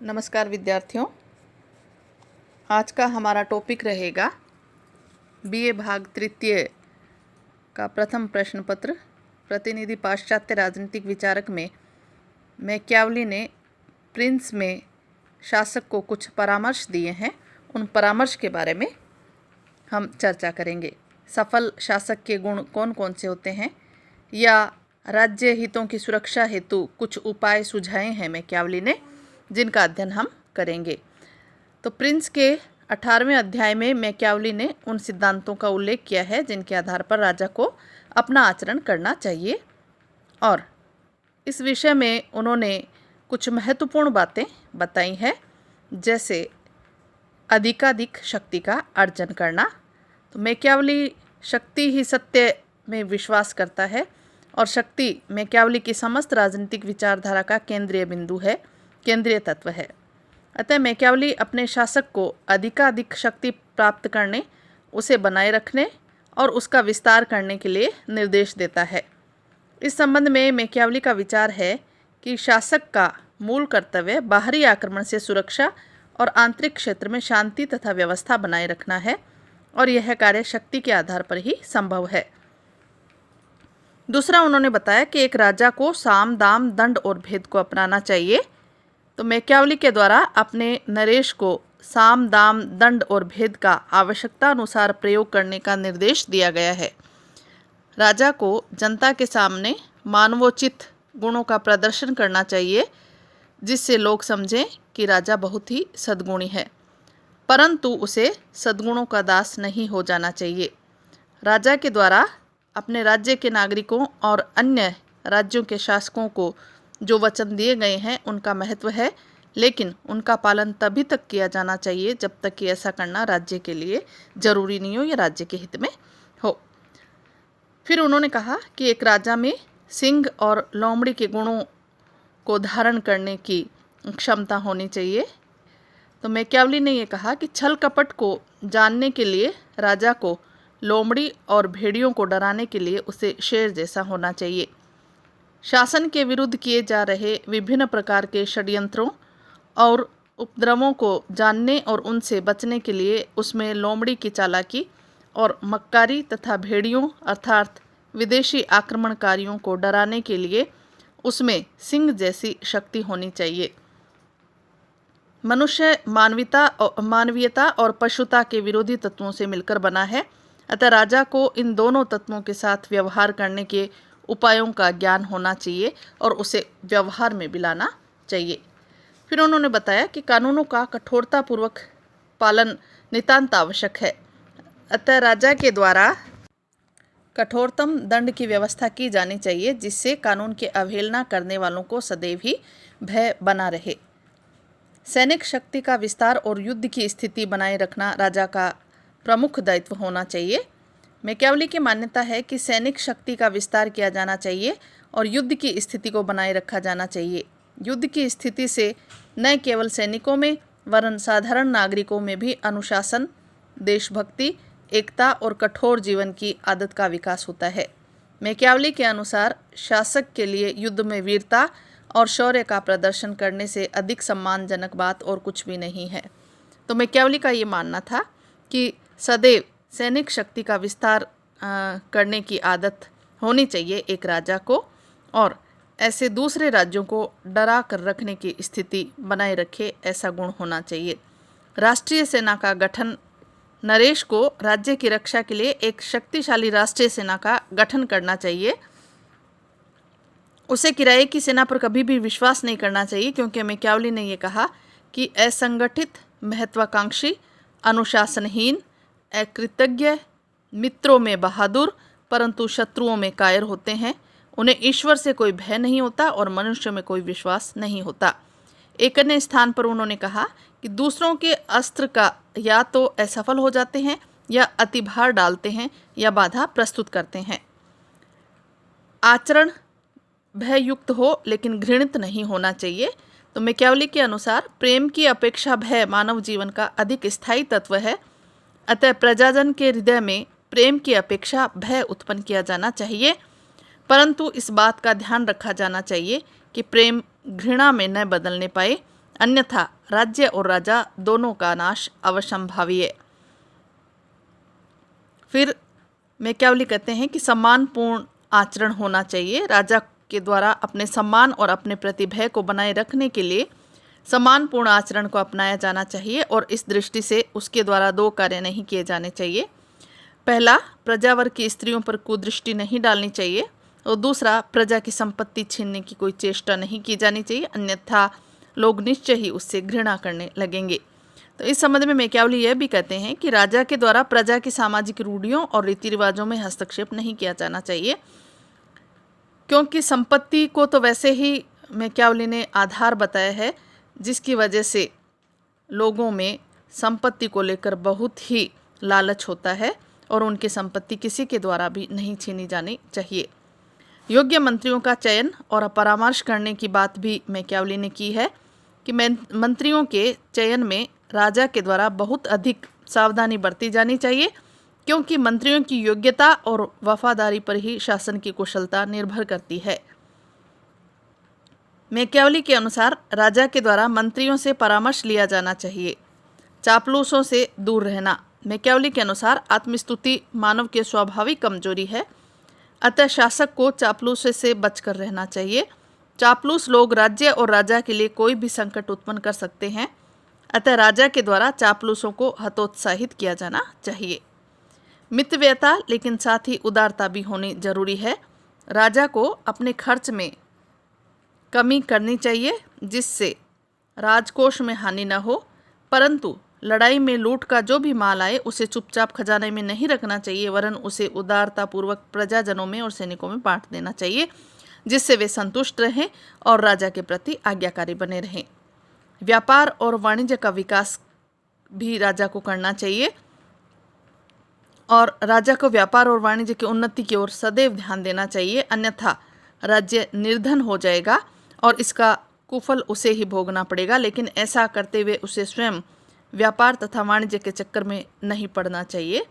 नमस्कार विद्यार्थियों, आज का हमारा टॉपिक रहेगा बीए भाग तृतीय का प्रथम प्रश्न पत्र। प्रतिनिधि पाश्चात्य राजनीतिक विचारक में मैकियावली ने प्रिंस में शासक को कुछ परामर्श दिए हैं। उन परामर्श के बारे में हम चर्चा करेंगे। सफल शासक के गुण कौन कौन से होते हैं, या राज्य हितों की सुरक्षा हेतु कुछ उपाय सुझाए हैं मैकियावली ने, जिनका अध्ययन हम करेंगे। तो प्रिंस के 18वें अध्याय में मैकियावली ने उन सिद्धांतों का उल्लेख किया है जिनके आधार पर राजा को अपना आचरण करना चाहिए, और इस विषय में उन्होंने कुछ महत्वपूर्ण बातें बताई हैं, जैसे अधिकाधिक शक्ति का अर्जन करना। तो मैकियावली शक्ति ही सत्य में विश्वास करता है, और शक्ति मैकियावली की समस्त राजनीतिक विचारधारा का केंद्रीय बिंदु है, केंद्रीय तत्व है। अतः मैकियावली अपने शासक को अधिकाधिक शक्ति प्राप्त करने, उसे बनाए रखने और उसका विस्तार करने के लिए निर्देश देता है। इस संबंध में मैकियावली का विचार है कि शासक का मूल कर्तव्य बाहरी आक्रमण से सुरक्षा और आंतरिक क्षेत्र में शांति तथा व्यवस्था बनाए रखना है, और यह कार्य शक्ति के आधार पर ही संभव है। दूसरा, उन्होंने बताया कि एक राजा को साम दाम दंड और भेद को अपनाना चाहिए। तो मैकियावली के द्वारा अपने नरेश को साम दाम दंड और भेद का आवश्यकता अनुसार प्रयोग करने का निर्देश दिया गया है। राजा को जनता के सामने मानवोचित गुणों का प्रदर्शन करना चाहिए, जिससे लोग समझें कि राजा बहुत ही सद्गुणी है, परंतु उसे सद्गुणों का दास नहीं हो जाना चाहिए। राजा के द्वारा अपने राज्य के नागरिकों और अन्य राज्यों के शासकों को जो वचन दिए गए हैं उनका महत्व है, लेकिन उनका पालन तभी तक किया जाना चाहिए जब तक कि ऐसा करना राज्य के लिए जरूरी नहीं हो या राज्य के हित में हो। फिर उन्होंने कहा कि एक राजा में सिंह और लोमड़ी के गुणों को धारण करने की क्षमता होनी चाहिए। तो मैकियावली ने यह कहा कि छल कपट को जानने के लिए राजा को लोमड़ी और भेड़ियों को डराने के लिए उसे शेर जैसा होना चाहिए। शासन के विरुद्ध किए जा रहे विभिन्न प्रकार के षड्यंत्रों और उपद्रवों को जानने और उनसे बचने के लिए उसमें लोमड़ी की चालाकी और मक्कारी तथा भेड़ियों अर्थात विदेशी आक्रमणकारियों को डराने के लिए उसमें सिंह जैसी शक्ति होनी चाहिए। मनुष्य मानवीयता और पशुता के विरोधी तत्वों से मिलकर बना है, अतः राजा को इन दोनों तत्वों के साथ व्यवहार करने के उपायों का ज्ञान होना चाहिए और उसे व्यवहार में भी लाना चाहिए। फिर उन्होंने बताया कि कानूनों का कठोरतापूर्वक पालन नितांत आवश्यक है, अतः राजा के द्वारा कठोरतम दंड की व्यवस्था की जानी चाहिए, जिससे कानून की अवहेलना करने वालों को सदैव ही भय बना रहे। सैनिक शक्ति का विस्तार और युद्ध की स्थिति बनाए रखना राजा का प्रमुख दायित्व होना चाहिए। मैकियावली की मान्यता है कि सैनिक शक्ति का विस्तार किया जाना चाहिए और युद्ध की स्थिति को बनाए रखा जाना चाहिए। युद्ध की स्थिति से न केवल सैनिकों में वरन साधारण नागरिकों में भी अनुशासन, देशभक्ति, एकता और कठोर जीवन की आदत का विकास होता है। मैकियावली के अनुसार शासक के लिए युद्ध में वीरता और शौर्य का प्रदर्शन करने से अधिक सम्मानजनक बात और कुछ भी नहीं है। तो मैकियावली का ये मानना था कि सदैव सैनिक शक्ति का विस्तार करने की आदत होनी चाहिए एक राजा को, और ऐसे दूसरे राज्यों को डरा कर रखने की स्थिति बनाए रखे, ऐसा गुण होना चाहिए। राष्ट्रीय सेना का गठन, नरेश को राज्य की रक्षा के लिए एक शक्तिशाली राष्ट्रीय सेना का गठन करना चाहिए। उसे किराए की सेना पर कभी भी विश्वास नहीं करना चाहिए, क्योंकि मैकियावली ने यह कहा कि असंगठित, महत्वाकांक्षी, अनुशासनहीन, अकृतज्ञ, मित्रों में बहादुर परंतु शत्रुओं में कायर होते हैं। उन्हें ईश्वर से कोई भय नहीं होता और मनुष्य में कोई विश्वास नहीं होता। एक अन्य स्थान पर उन्होंने कहा कि दूसरों के अस्त्र का या तो असफल हो जाते हैं या अतिभार डालते हैं या बाधा प्रस्तुत करते हैं। आचरण भययुक्त हो लेकिन घृणित नहीं होना चाहिए। तो मैकियावली के अनुसार प्रेम की अपेक्षा भय मानव जीवन का अधिक स्थायी तत्व है, अतः प्रजाजन के हृदय में प्रेम की अपेक्षा भय उत्पन्न किया जाना चाहिए, परंतु इस बात का ध्यान रखा जाना चाहिए कि प्रेम घृणा में न बदलने पाए, अन्यथा राज्य और राजा दोनों का नाश अवश्यंभावी है। फिर मैकियावेली कहते हैं कि सम्मानपूर्ण आचरण होना चाहिए। राजा के द्वारा अपने सम्मान और अपने प्रतिभा को बनाए रखने के लिए सम्मानपूर्ण आचरण को अपनाया जाना चाहिए और इस दृष्टि से उसके द्वारा दो कार्य नहीं किए जाने चाहिए। पहला, प्रजावर्ग की स्त्रियों पर कुदृष्टि नहीं डालनी चाहिए और दूसरा, प्रजा की संपत्ति छीनने की कोई चेष्टा नहीं की जानी चाहिए, अन्यथा लोग निश्चय ही उससे घृणा करने लगेंगे। तो इस संबंध में मैकियावेली यह भी कहते हैं कि राजा के द्वारा प्रजा की सामाजिक रूढ़ियों और रीति रिवाजों में हस्तक्षेप नहीं किया जाना चाहिए, क्योंकि संपत्ति को तो वैसे ही मैकियावेली ने आधार बताया है जिसकी वजह से लोगों में संपत्ति को लेकर बहुत ही लालच होता है और उनकी संपत्ति किसी के द्वारा भी नहीं छीनी जानी चाहिए। योग्य मंत्रियों का चयन और परामर्श करने की बात भी मैकियावेली ने की है कि मंत्रियों के चयन में राजा के द्वारा बहुत अधिक सावधानी बरती जानी चाहिए, क्योंकि मंत्रियों की योग्यता और वफादारी पर ही शासन की कुशलता निर्भर करती है। मैकियावेली के अनुसार राजा के द्वारा मंत्रियों से परामर्श लिया जाना चाहिए। चापलूसों से दूर रहना। मैकियावेली के अनुसार आत्मस्तुति मानव की स्वाभाविक कमजोरी है, अतः शासक को चापलूस से बचकर रहना चाहिए। चापलूस लोग राज्य और राजा के लिए कोई भी संकट उत्पन्न कर सकते हैं, अतः राजा के द्वारा चापलूसों को हतोत्साहित किया जाना चाहिए। मितव्ययता लेकिन साथ ही उदारता भी होनी जरूरी है। राजा को अपने खर्च में कमी करनी चाहिए जिससे राजकोष में हानि न हो, परंतु लड़ाई में लूट का जो भी माल आए उसे चुपचाप खजाने में नहीं रखना चाहिए, वरन उसे उदारतापूर्वक प्रजाजनों में और सैनिकों में बांट देना चाहिए, जिससे वे संतुष्ट रहें और राजा के प्रति आज्ञाकारी बने रहें। व्यापार और वाणिज्य का विकास भी राजा को करना चाहिए और राजा को व्यापार और वाणिज्य की उन्नति की ओर सदैव ध्यान देना चाहिए, अन्यथा राज्य निर्धन हो जाएगा और इसका कुफल उसे ही भोगना पड़ेगा। लेकिन ऐसा करते हुए उसे स्वयं व्यापार तथा वाणिज्य के चक्कर में नहीं पड़ना चाहिए,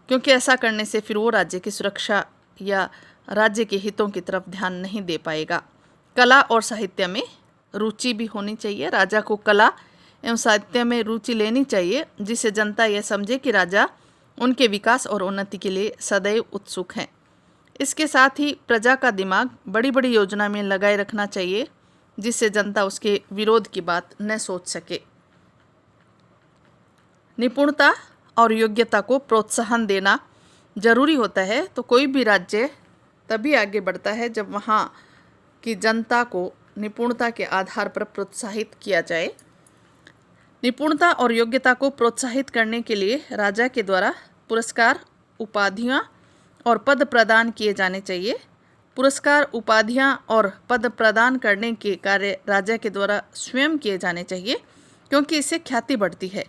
क्योंकि ऐसा करने से फिर वो राज्य की सुरक्षा या राज्य के हितों की तरफ ध्यान नहीं दे पाएगा। कला और साहित्य में रुचि भी होनी चाहिए। राजा को कला एवं साहित्य में रुचि लेनी चाहिए, जिससे जनता यह समझे कि राजा उनके विकास और उन्नति के लिए सदैव उत्सुक हैं। इसके साथ ही प्रजा का दिमाग बड़ी बड़ी योजना में लगाए रखना चाहिए, जिससे जनता उसके विरोध की बात न सोच सके। निपुणता और योग्यता को प्रोत्साहन देना जरूरी होता है। तो कोई भी राज्य तभी आगे बढ़ता है जब वहाँ की जनता को निपुणता के आधार पर प्रोत्साहित किया जाए। निपुणता और योग्यता को प्रोत्साहित करने के लिए राजा के द्वारा पुरस्कार, उपाधियाँ और पद प्रदान किए जाने चाहिए। पुरस्कार, उपाधियाँ और पद प्रदान करने के कार्य राजा के द्वारा स्वयं किए जाने चाहिए, क्योंकि इससे ख्याति बढ़ती है।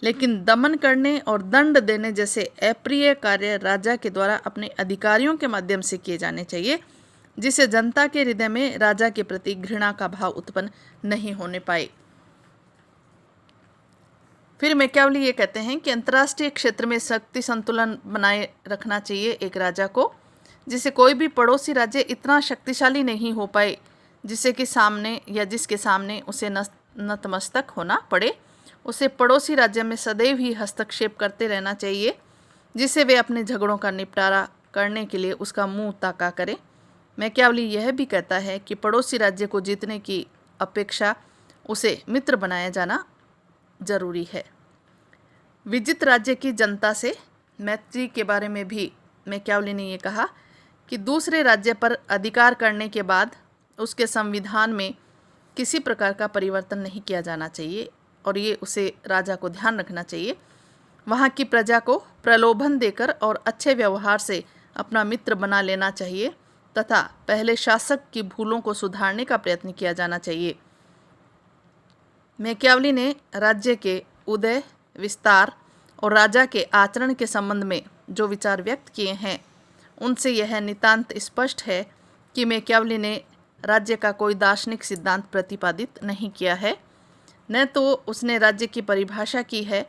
लेकिन दमन करने और दंड देने जैसे अप्रिय कार्य राजा के द्वारा अपने अधिकारियों के माध्यम से किए जाने चाहिए, जिससे जनता के हृदय में राजा के प्रति घृणा का भाव उत्पन्न नहीं होने पाए। फिर मैकियावेली ये कहते हैं कि अंतर्राष्ट्रीय क्षेत्र में शक्ति संतुलन बनाए रखना चाहिए एक राजा को, जिससे कोई भी पड़ोसी राज्य इतना शक्तिशाली नहीं हो पाए जिससे कि सामने या जिसके सामने उसे नतमस्तक होना पड़े। उसे पड़ोसी राज्य में सदैव ही हस्तक्षेप करते रहना चाहिए, जिससे वे अपने झगड़ों का निपटारा करने के लिए उसका मुंह ताका करें। मैकियावेली यह भी कहता है कि पड़ोसी राज्य को जीतने की अपेक्षा उसे मित्र बनाया जाना जरूरी है। विजित राज्य की जनता से मैत्री के बारे में भी मैकियावेली ने ये कहा कि दूसरे राज्य पर अधिकार करने के बाद उसके संविधान में किसी प्रकार का परिवर्तन नहीं किया जाना चाहिए और ये उसे राजा को ध्यान रखना चाहिए। वहाँ की प्रजा को प्रलोभन देकर और अच्छे व्यवहार से अपना मित्र बना लेना चाहिए तथा पहले शासक की भूलों को सुधारने का प्रयत्न किया जाना चाहिए। मैकियावेली ने राज्य के उदय, विस्तार और राजा के आचरण के संबंध में जो विचार व्यक्त किए हैं, उनसे यह नितांत स्पष्ट है कि मैकियावेली ने राज्य का कोई दार्शनिक सिद्धांत प्रतिपादित नहीं किया है। न तो उसने राज्य की परिभाषा की है,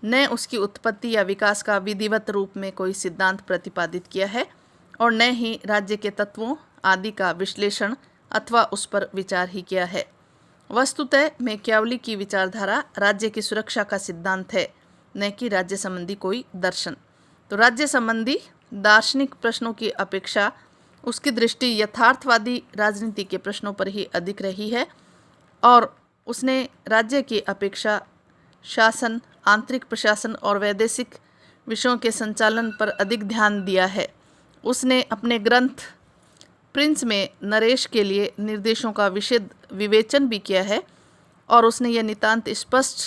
न उसकी उत्पत्ति या विकास का विधिवत रूप में कोई सिद्धांत प्रतिपादित किया है और न ही राज्य के तत्वों आदि का विश्लेषण अथवा उस पर विचार ही किया है। वस्तुतः मैकियावली की विचारधारा राज्य की सुरक्षा का सिद्धांत है, न कि राज्य संबंधी कोई दर्शन। तो राज्य संबंधी दार्शनिक प्रश्नों की अपेक्षा उसकी दृष्टि यथार्थवादी राजनीति के प्रश्नों पर ही अधिक रही है और उसने राज्य की अपेक्षा शासन, आंतरिक प्रशासन और वैदेशिक विषयों के संचालन पर अधिक ध्यान दिया है। उसने अपने ग्रंथ प्रिंस में नरेश के लिए निर्देशों का विशद विवेचन भी किया है और उसने यह नितांत स्पष्ट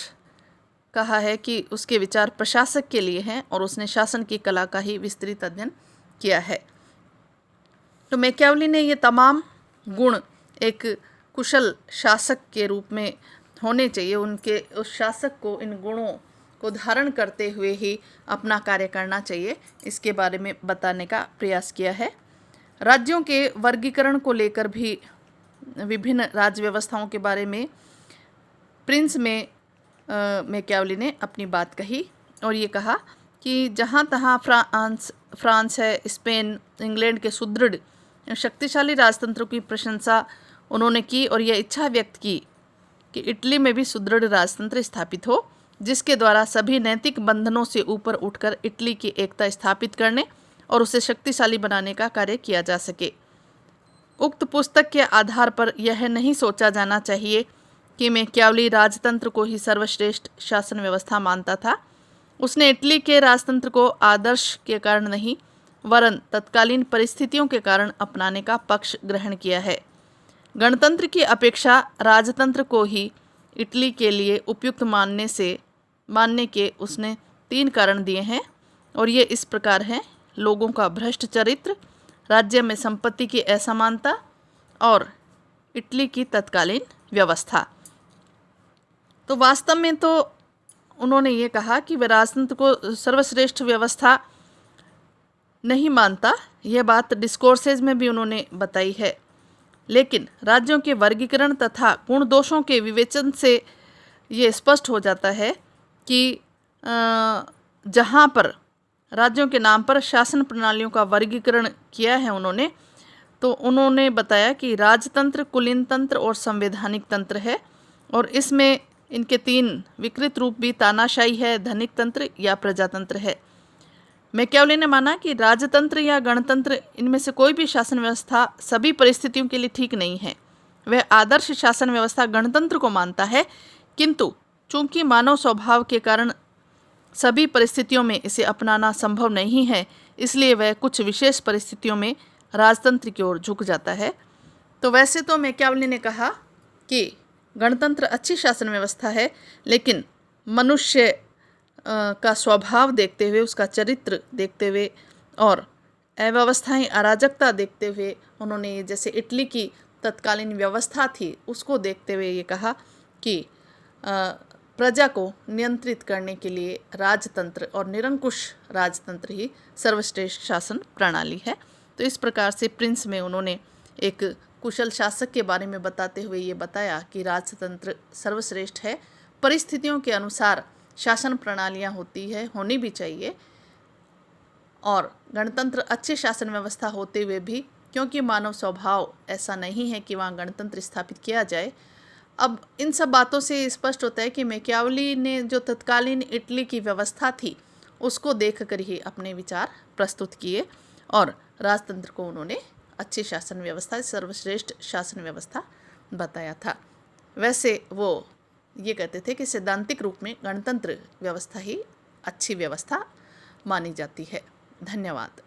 कहा है कि उसके विचार प्रशासक के लिए हैं और उसने शासन की कला का ही विस्तृत अध्ययन किया है। तो मैकियावली ने ये तमाम गुण एक कुशल शासक के रूप में होने चाहिए, उनके उस शासक को इन गुणों को धारण करते हुए ही अपना कार्य करना चाहिए, इसके बारे में बताने का प्रयास किया है। राज्यों के वर्गीकरण को लेकर भी विभिन्न राज्य व्यवस्थाओं के बारे में प्रिंस में मैकियावली ने अपनी बात कही और ये कहा कि जहाँ तहाँ फ्रांस है, स्पेन, इंग्लैंड के सुदृढ़ शक्तिशाली राजतंत्रों की प्रशंसा उन्होंने की और यह इच्छा व्यक्त की कि इटली में भी सुदृढ़ राजतंत्र स्थापित हो, जिसके द्वारा सभी नैतिक बंधनों से ऊपर उठकर इटली की एकता स्थापित करने और उसे शक्तिशाली बनाने का कार्य किया जा सके। उक्त पुस्तक के आधार पर यह नहीं सोचा जाना चाहिए कि मैकियावली राजतंत्र को ही सर्वश्रेष्ठ शासन व्यवस्था मानता था। उसने इटली के राजतंत्र को आदर्श के कारण नहीं वरन तत्कालीन परिस्थितियों के कारण अपनाने का पक्ष ग्रहण किया है। गणतंत्र की अपेक्षा राजतंत्र को ही इटली के लिए उपयुक्त मानने के उसने 3 कारण दिए हैं और ये इस प्रकार हैं: लोगों का भ्रष्ट चरित्र, राज्य में संपत्ति की असमानता और इटली की तत्कालीन व्यवस्था। तो वास्तव में तो उन्होंने ये कहा कि वे राजतंत्र को सर्वश्रेष्ठ व्यवस्था नहीं मानता, यह बात डिस्कोर्सेज में भी उन्होंने बताई है, लेकिन राज्यों के वर्गीकरण तथा गुण दोषों के विवेचन से ये स्पष्ट हो जाता है कि जहाँ पर राज्यों के नाम पर शासन प्रणालियों का वर्गीकरण किया है उन्होंने, तो उन्होंने बताया कि राजतंत्र, कुलीन तंत्र और संवैधानिक तंत्र है और इसमें इनके 3 विकृत रूप भी तानाशाही है, धनिक तंत्र या प्रजातंत्र है। मैकियावली ने माना कि राजतंत्र या गणतंत्र इनमें से कोई भी शासन व्यवस्था सभी परिस्थितियों के लिए ठीक नहीं है। वह आदर्श शासन व्यवस्था गणतंत्र को मानता है, किंतु चूंकि मानव स्वभाव के कारण सभी परिस्थितियों में इसे अपनाना संभव नहीं है, इसलिए वह कुछ विशेष परिस्थितियों में राजतंत्र की ओर झुक जाता है। तो वैसे तो मैकियावली ने कहा कि गणतंत्र अच्छी शासन व्यवस्था है, लेकिन मनुष्य का स्वभाव देखते हुए, उसका चरित्र देखते हुए और अव्यवस्थाएं, अराजकता देखते हुए उन्होंने जैसे इटली की तत्कालीन व्यवस्था थी उसको देखते हुए ये कहा कि प्रजा को नियंत्रित करने के लिए राजतंत्र और निरंकुश राजतंत्र ही सर्वश्रेष्ठ शासन प्रणाली है। तो इस प्रकार से प्रिंस में उन्होंने एक कुशल शासक के बारे में बताते हुए ये बताया कि राजतंत्र सर्वश्रेष्ठ है, परिस्थितियों के अनुसार शासन प्रणालियाँ होनी भी चाहिए और गणतंत्र अच्छे शासन व्यवस्था होते हुए भी, क्योंकि मानव स्वभाव ऐसा नहीं है कि वहाँ गणतंत्र स्थापित किया जाए। अब इन सब बातों से स्पष्ट होता है कि मैकियावली ने जो तत्कालीन इटली की व्यवस्था थी उसको देखकर ही अपने विचार प्रस्तुत किए और राजतंत्र को उन्होंने अच्छी शासन व्यवस्था, सर्वश्रेष्ठ शासन व्यवस्था बताया था। वैसे वो ये कहते थे कि सैद्धांतिक रूप में गणतंत्र व्यवस्था ही अच्छी व्यवस्था मानी जाती है। धन्यवाद।